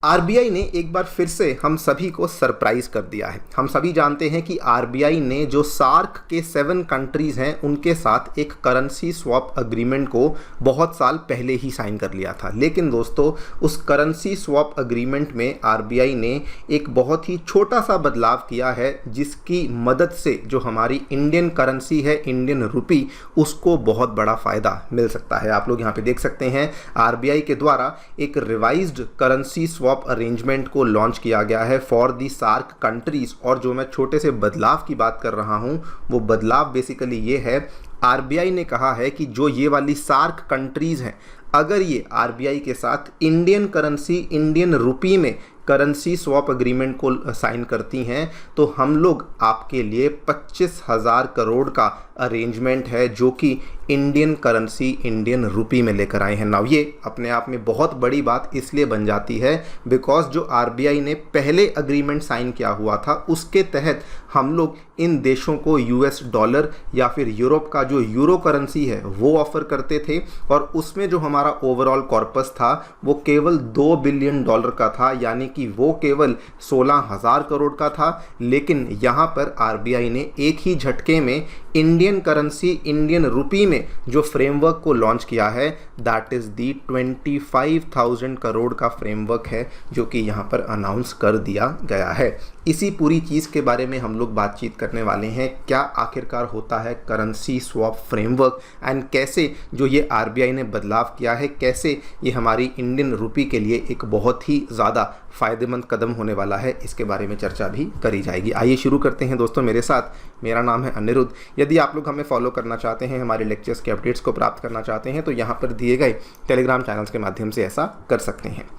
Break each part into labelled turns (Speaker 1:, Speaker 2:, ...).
Speaker 1: RBI ने एक बार फिर से हम सभी को सरप्राइज कर दिया है। हम सभी जानते हैं कि आरबीआई ने जो सार्क के 7 कंट्रीज़ हैं उनके साथ एक करेंसी स्वैप एग्रीमेंट को बहुत साल पहले ही साइन कर लिया था। लेकिन दोस्तों, उस करेंसी स्वैप एग्रीमेंट में आरबीआई ने एक बहुत ही छोटा सा बदलाव किया है, जिसकी मदद से जो हमारी इंडियन करेंसी है, इंडियन रुपी, उसको बहुत बड़ा फ़ायदा मिल सकता है। आप लोग यहाँ पे देख सकते हैं आरबीआई के द्वारा एक रिवाइज्ड करेंसी स्वैप अरेंजमेंट को लॉन्च किया गया है फॉर दी सार्क कंट्रीज। और जो मैं छोटे से बदलाव की बात कर रहा हूं, वो बदलाव बेसिकली ये है, आरबीआई ने कहा है कि जो ये वाली सार्क कंट्रीज हैं, अगर ये आरबीआई के साथ इंडियन करेंसी, इंडियन रुपी में करेंसी स्वैप एग्रीमेंट को साइन करती हैं, तो हम लोग आपके लिए 25,000 करोड़ का अरेंजमेंट है जो कि इंडियन करेंसी, इंडियन रुपी में लेकर आए हैं। नाउ ये अपने आप में बहुत बड़ी बात इसलिए बन जाती है बिकॉज जो आरबीआई ने पहले एग्रीमेंट साइन किया हुआ था, उसके तहत हम लोग इन देशों को यूएस डॉलर या फिर यूरोप का जो यूरो करेंसी है वो ऑफर करते थे, और उसमें जो हमारा ओवरऑल कॉर्पस था वो केवल $2 बिलियन का था, यानी कि वो केवल 16,000 करोड़ का था। लेकिन यहाँ पर आरबीआई ने एक ही झटके में इंडियन करेंसी, इंडियन रुपी में जो फ्रेमवर्क को लॉन्च किया है, दैट इज़ दी 25,000 करोड़ का फ्रेमवर्क है जो कि यहाँ पर अनाउंस कर दिया गया है। इसी पूरी चीज़ के बारे में हम लोग बातचीत करने वाले हैं, क्या आखिरकार होता है करेंसी स्वैप फ्रेमवर्क एंड कैसे जो ये आरबीआई ने बदलाव किया है, कैसे ये हमारी इंडियन रुपी के लिए एक बहुत ही ज़्यादा फ़ायदेमंद कदम होने वाला है, इसके बारे में चर्चा भी करी जाएगी। आइए शुरू करते हैं दोस्तों मेरे साथ। मेरा नाम है अनिरुद्ध। यदि आप लोग हमें फॉलो करना चाहते हैं, हमारे लेक्चर्स के अपडेट्स को प्राप्त करना चाहते हैं, तो यहाँ पर दिए गए टेलीग्राम चैनल्स के माध्यम से ऐसा कर सकते हैं।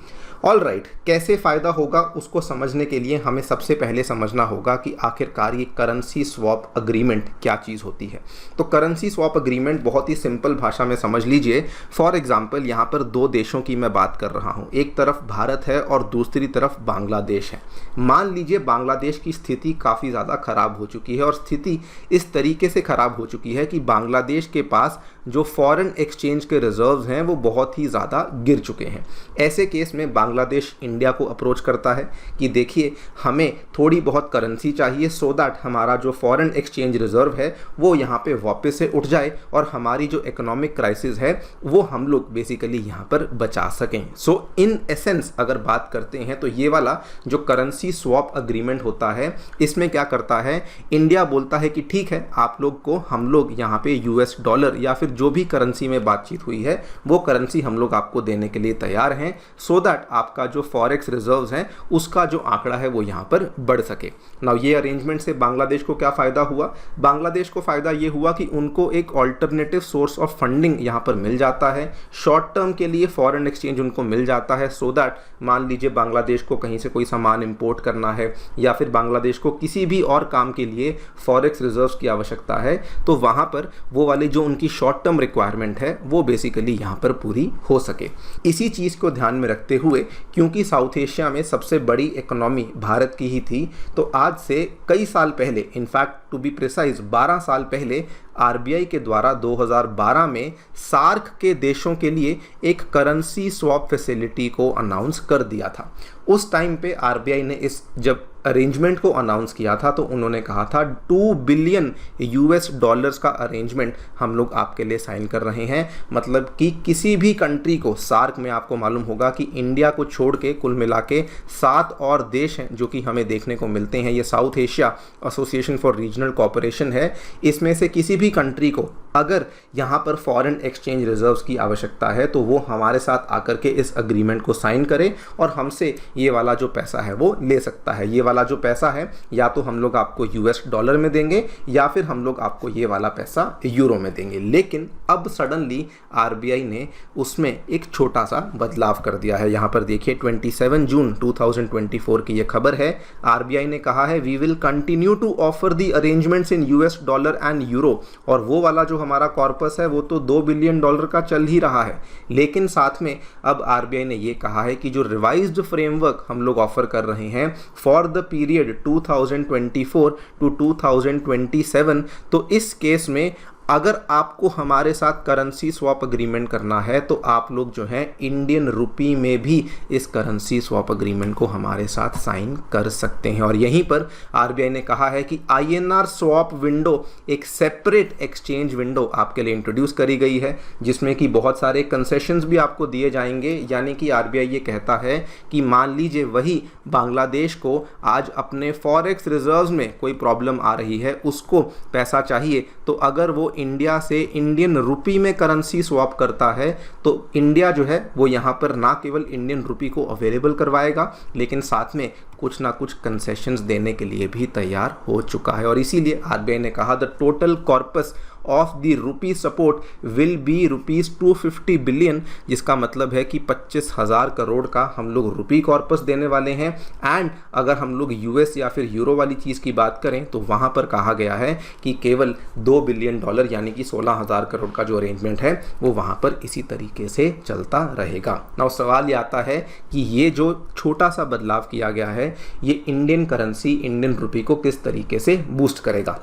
Speaker 1: ऑल राइट, कैसे फ़ायदा होगा उसको समझने के लिए हमें सबसे पहले समझना होगा कि आखिरकार ये करेंसी स्वैप एग्रीमेंट क्या चीज़ होती है। तो करेंसी स्वैप एग्रीमेंट बहुत ही सिंपल भाषा में समझ लीजिए। फॉर एग्जांपल, यहाँ पर 2 देशों की मैं बात कर रहा हूँ, एक तरफ भारत है और दूसरी तरफ बांग्लादेश है। मान लीजिए बांग्लादेश की स्थिति काफ़ी ज़्यादा ख़राब हो चुकी है, और स्थिति इस तरीके से ख़राब हो चुकी है कि बांग्लादेश के पास जो फॉरेन एक्सचेंज के रिजर्व्स हैं वो बहुत ही ज़्यादा गिर चुके हैं। ऐसे केस में बांग्लादेश इंडिया को अप्रोच करता है कि देखिए, हमें थोड़ी बहुत करेंसी चाहिए सो दैट हमारा जो फॉरेन एक्सचेंज रिजर्व है वो यहाँ पे वापस से उठ जाए और हमारी जो इकोनॉमिक क्राइसिस है वो हम लोग बेसिकली यहाँ पर बचा सकें। सो इन एसेंस अगर बात करते हैं तो ये वाला जो करेंसी स्वैप एग्रीमेंट होता है, इसमें क्या करता है, इंडिया बोलता है कि ठीक है, आप लोग को हम लोग यहाँ पे यूएस डॉलर या फिर जो भी करेंसी में बातचीत हुई है वो करेंसी हम लोग आपको देने के लिए तैयार हैं, सो दैट आपका जो फॉरेक्स रिजर्व्स हैं उसका जो आंकड़ा है वो यहाँ पर बढ़ सके। नाउ ये अरेंजमेंट से बांग्लादेश को क्या फ़ायदा हुआ? बांग्लादेश को फ़ायदा ये हुआ कि उनको एक ऑल्टरनेटिव सोर्स ऑफ फंडिंग यहाँ पर मिल जाता है, शॉर्ट टर्म के लिए फॉरेन एक्सचेंज उनको मिल जाता है, सो दैट मान लीजिए बांग्लादेश को कहीं से कोई सामान इंपोर्ट करना है या फिर बांग्लादेश को किसी भी और काम के लिए फॉरेक्स रिजर्व्स की आवश्यकता है, तो वहाँ पर वो वाले जो उनकी शॉर्ट टर्म रिक्वायरमेंट है वो बेसिकली यहाँ पर पूरी हो सके। इसी चीज़ को ध्यान में रखते हुए, क्योंकि साउथ एशिया में सबसे बड़ी इकोनॉमी भारत की ही थी, तो आज से कई साल पहले, इनफैक्ट टू बी प्रिसाइज 12 साल पहले, आरबीआई के द्वारा 2012 में सार्क के देशों के लिए एक करेंसी स्वैप फैसिलिटी को अनाउंस कर दिया था। उस टाइम पे आरबीआई ने इस जब अरेंजमेंट को अनाउंस किया था तो उन्होंने कहा था $2 बिलियन का अरेंजमेंट हम लोग आपके लिए साइन कर रहे हैं। मतलब कि किसी भी कंट्री को, सार्क में आपको मालूम होगा कि इंडिया को छोड़ के कुल मिला के 7 और देश हैं जो कि हमें देखने को मिलते हैं। ये south Asia association for regional cooperation है। इसमें से किसी भी कंट्री को अगर यहाँ पर फॉरेन एक्सचेंज रिजर्व्स की आवश्यकता है तो वो हमारे साथ आकर के इस अग्रीमेंट को साइन करे और हमसे ये वाला जो पैसा है वो ले सकता है। ये वाला जो पैसा है या तो हम लोग आपको यूएस डॉलर में देंगे या फिर हम लोग आपको ये वाला पैसा यूरो में देंगे। लेकिन अब सडनली आरबीआई ने उसमें एक छोटा सा बदलाव कर दिया है। यहाँ पर देखिए 27 जून 2024 की ये खबर है। आरबीआई ने कहा है, we will continue to offer the arrangements in US dollar and euro. और वो वाला जो हमारा कॉर्पस है वो तो $2 बिलियन का चल ही रहा है, लेकिन साथ में अब आरबीआई ने ये कहा है कि जो रिवाइज्ड फ्रेमवर्क हम लोग ऑफर कर रहे हैं फॉर द पीरियड 2024 टू 2027, तो इस केस में अगर आपको हमारे साथ करेंसी स्वैप अग्रीमेंट करना है तो आप लोग जो है इंडियन रुपी में भी इस करेंसी स्वैप अग्रीमेंट को हमारे साथ साइन कर सकते हैं। और यहीं पर आरबीआई ने कहा है कि आईएनआर स्वैप विंडो एक सेपरेट एक्सचेंज विंडो आपके लिए इंट्रोड्यूस करी गई है, जिसमें कि बहुत सारे कंसेशंस भी आपको दिए जाएंगे। यानी कि आरबीआई ये कहता है कि मान लीजिए वही बांग्लादेश को आज अपने फॉरेक्स रिजर्व्स में कोई प्रॉब्लम आ रही है, उसको पैसा चाहिए, तो अगर वो इंडिया से इंडियन रुपी में करेंसी स्वैप करता है तो इंडिया जो है वो यहाँ पर ना केवल इंडियन रुपी को अवेलेबल करवाएगा, लेकिन साथ में कुछ ना कुछ कंसेशंस देने के लिए भी तैयार हो चुका है। और इसीलिए आरबीआई ने कहा the total corpus of the rupee support will be ₹250 billion, जिसका मतलब है कि 25,000 करोड़ का हम लोग रुपी कॉर्पस देने वाले हैं। एंड अगर हम लोग यूएस या फिर यूरो वाली चीज़ की बात करें तो वहाँ पर कहा गया है कि केवल $2 बिलियन यानी कि 16,000 करोड़ का जो अरेंजमेंट है वो वहाँ पर इसी तरीके से चलता रहेगा। नाउ सवाल ये आता है कि ये जो छोटा सा बदलाव किया गया है ये इंडियन करेंसी इंडियन रुपी को किस तरीके से बूस्ट करेगा।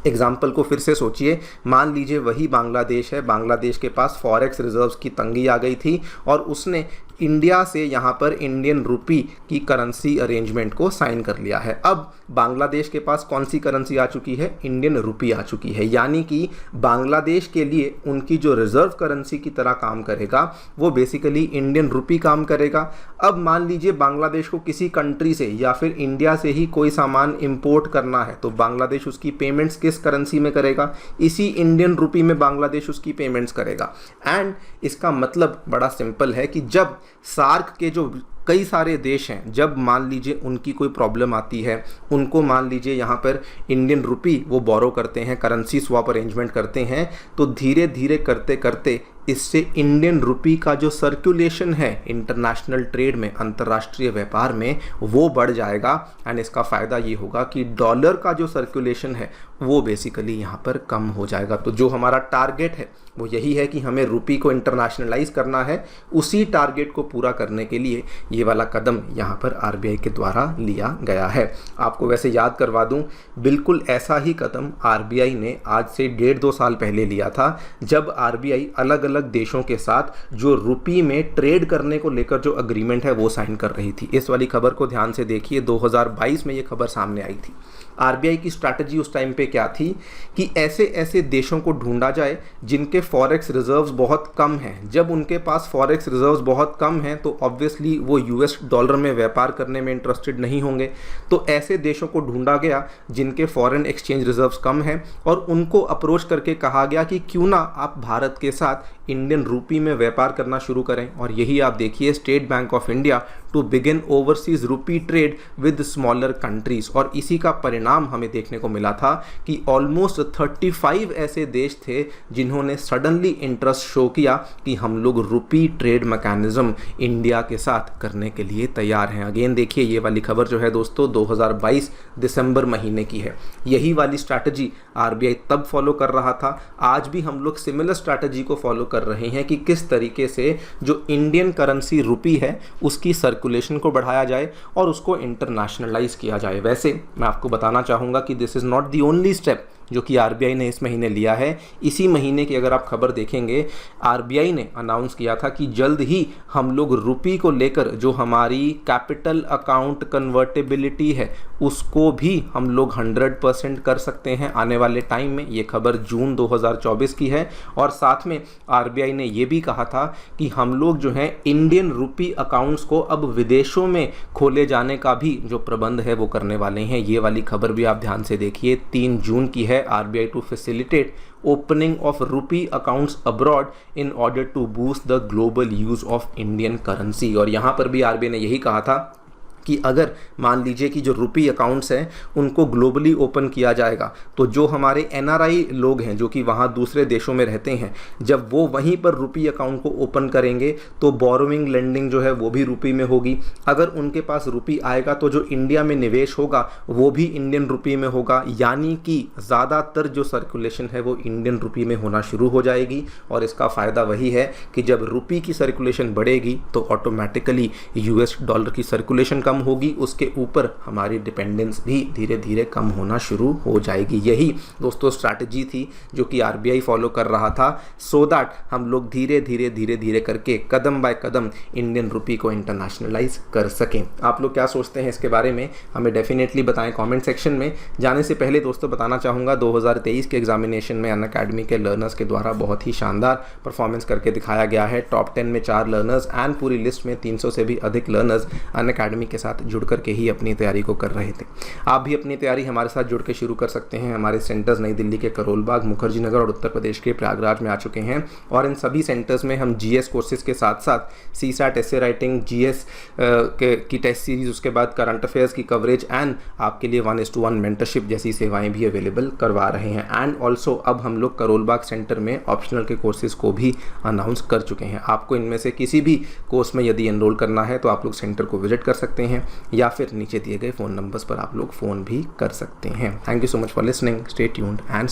Speaker 1: एग्जाम्पल को फिर से सोचिए, मान लीजिए वही बांग्लादेश है, बांग्लादेश के पास फॉरेक्स रिजर्व्स की तंगी आ गई थी और उसने इंडिया से यहाँ पर इंडियन रुपी की करेंसी अरेंजमेंट को साइन कर लिया है। अब बांग्लादेश के पास कौन सी करेंसी आ चुकी है, इंडियन रुपी आ चुकी है, यानी कि बांग्लादेश के लिए उनकी जो रिजर्व करेंसी की तरह काम करेगा वो बेसिकली इंडियन रुपी काम करेगा। अब मान लीजिए बांग्लादेश को किसी कंट्री से या फिर इंडिया से ही कोई सामान इंपोर्ट करना है तो बांग्लादेश उसकी पेमेंट्स किस करेंसी में करेगा, इसी इंडियन रुपी में बांग्लादेश उसकी पेमेंट्स करेगा। एंड इसका मतलब बड़ा सिंपल है कि जब सार्क के जो कई सारे देश हैं, जब मान लीजिए उनकी कोई प्रॉब्लम आती है, उनको मान लीजिए यहाँ पर इंडियन रुपी वो बोरो करते हैं, करेंसी स्वैप अरेंजमेंट करते हैं, तो धीरे धीरे करते करते इससे इंडियन रुपी का जो सर्कुलेशन है इंटरनेशनल ट्रेड में, अंतर्राष्ट्रीय व्यापार में, वो बढ़ जाएगा। एंड इसका फ़ायदा ये होगा कि डॉलर का जो सर्कुलेशन है वो बेसिकली यहाँ पर कम हो जाएगा। तो जो हमारा टारगेट है वो यही है कि हमें रुपी को इंटरनेशनलाइज करना है। उसी टारगेट को पूरा करने के लिए ये वाला कदम यहाँ पर आरबीआई के द्वारा लिया गया है। आपको वैसे याद करवा दूँ, बिल्कुल ऐसा ही कदम आरबीआई ने आज से 1.5-2 साल पहले लिया था, जब आरबीआई अलग अलग देशों के साथ जो रुपी में ट्रेड करने को लेकर जो अग्रीमेंट है वो साइन कर रही थी। इस वाली खबर को ध्यान से देखिए, 2022 में ये खबर सामने आई थी। आरबीआई की स्ट्रैटेजी उस टाइम पे क्या थी कि ऐसे ऐसे देशों को ढूंढा जाए जिनके फॉरेक्स रिजर्व्स बहुत कम हैं। जब उनके पास फॉरेक्स रिजर्व्स बहुत कम हैं तो ऑब्वियसली वो यूएस डॉलर में व्यापार करने में इंटरेस्टेड नहीं होंगे। तो ऐसे देशों को ढूंढा गया जिनके फॉरेन एक्सचेंज रिजर्व्स कम हैं और उनको अप्रोच करके कहा गया कि क्यों ना आप भारत के साथ इंडियन रुपी में व्यापार करना शुरू करें। और यही आप देखिए, State Bank of India to begin overseas rupee trade with smaller countries. और इसी का परिणाम हमें देखने को मिला था कि ऑलमोस्ट 35 ऐसे देश थे जिन्होंने सडनली इंटरेस्ट शो किया कि हम लोग रुपी ट्रेड मैकेनिज्म इंडिया के साथ करने के लिए तैयार हैं। अगेन देखिए, ये वाली खबर जो है दोस्तों 2022 दिसंबर महीने की है। यही वाली स्ट्रैटेजी आरबीआई तब फॉलो कर रहा था। आज भी हम लोग सिमिलर स्ट्रैटेजी को फॉलो कर रहे हैं कि किस तरीके से जो इंडियन करेंसी रुपी है उसकी सर्कुलेशन को बढ़ाया जाए और उसको इंटरनेशनलाइज किया जाए। वैसे मैं आपको बताना चाहूँगा कि this is not the only step जो कि आरबीआई ने इस महीने लिया है। इसी महीने की अगर आप खबर देखेंगे, आरबीआई ने अनाउंस किया था कि जल्द ही हम लोग रुपी को लेकर जो हमारी कैपिटल अकाउंट कन्वर्टेबिलिटी है उसको भी हम लोग 100% कर सकते हैं आने वाले टाइम में। ये खबर जून 2024 की है। और साथ में आरबीआई ने ये भी कहा था कि हम लोग जो है इंडियन रुपी अकाउंट्स को अब विदेशों में खोले जाने का भी जो प्रबंध है वो करने वाले हैं। ये वाली खबर भी आप ध्यान से देखिए, 3 जून की है। RBI to facilitate opening of rupee accounts abroad in order to boost the global use of Indian currency। और यहाँ पर भी RBI ने यही कहा था कि अगर मान लीजिए कि जो रुपी अकाउंट्स हैं उनको ग्लोबली ओपन किया जाएगा तो जो हमारे एनआरआई लोग हैं जो कि वहाँ दूसरे देशों में रहते हैं, जब वो वहीं पर रुपी अकाउंट को ओपन करेंगे तो बोरोइंग लेंडिंग जो है वो भी रुपी में होगी। अगर उनके पास रुपी आएगा तो जो इंडिया में निवेश होगा वो भी इंडियन रुपी में होगा, यानी कि ज़्यादातर जो सर्कुलेशन है वो इंडियन रुपी में होना शुरू हो जाएगी। और इसका फ़ायदा वही है कि जब रुपी की सर्कुलेशन बढ़ेगी तो ऑटोमेटिकली यूएस डॉलर की सर्कुलेशन कम होगी उसके ऊपर हमारी डिपेंडेंस भी धीरे धीरे कम होना शुरू हो जाएगी। यही दोस्तों स्ट्रैटेजी थी जो कि आरबीआई फॉलो कर रहा था, सो दैट हम लोग धीरे धीरे करके कदम बाय कदम इंडियन रुपी को इंटरनेशनलाइज कर सकें। आप लोग क्या सोचते हैं इसके बारे में हमें डेफिनेटली बताएं कमेंट सेक्शन में। जाने से पहले दोस्तों बताना चाहूँगा 2023 के एग्जामिनेशन में अनअकैडमी के लर्नर्स के द्वारा बहुत ही शानदार परफॉर्मेंस करके दिखाया गया है। टॉप 10 में 4 लर्नर्स एंड पूरी लिस्ट में 300 से भी अधिक लर्नर्स अनअकैडमी के साथ जुड़ करके ही अपनी तैयारी को कर रहे थे। आप भी अपनी तैयारी हमारे साथ जुड़ के शुरू कर सकते हैं। हमारे सेंटर्स नई दिल्ली के करोल बाग, मुखर्जी नगर और उत्तर प्रदेश के प्रयागराज में आ चुके हैं और इन सभी सेंटर्स में हम जीएस कोर्सेज के साथ साथ सीसैट, एस्से राइटिंग, जीएस की टेस्ट सीरीज, उसके बाद करंट अफेयर्स की कवरेज एंड आपके लिए 1:1 मेंटरशिप जैसी सेवाएं भी अवेलेबल करवा रहे हैं। एंड ऑल्सो अब हम लोग करोल बाग सेंटर में ऑप्शनल के कोर्सेज को भी अनाउंस कर चुके हैं। आपको इनमें से किसी भी कोर्स में यदि एनरोल करना है तो आप लोग सेंटर को विजिट कर सकते हैं या फिर नीचे दिए गए फ़ोन नंबर्स पर आप लोग फ़ोन भी कर सकते हैं। Thank you so much for listening, stay tuned and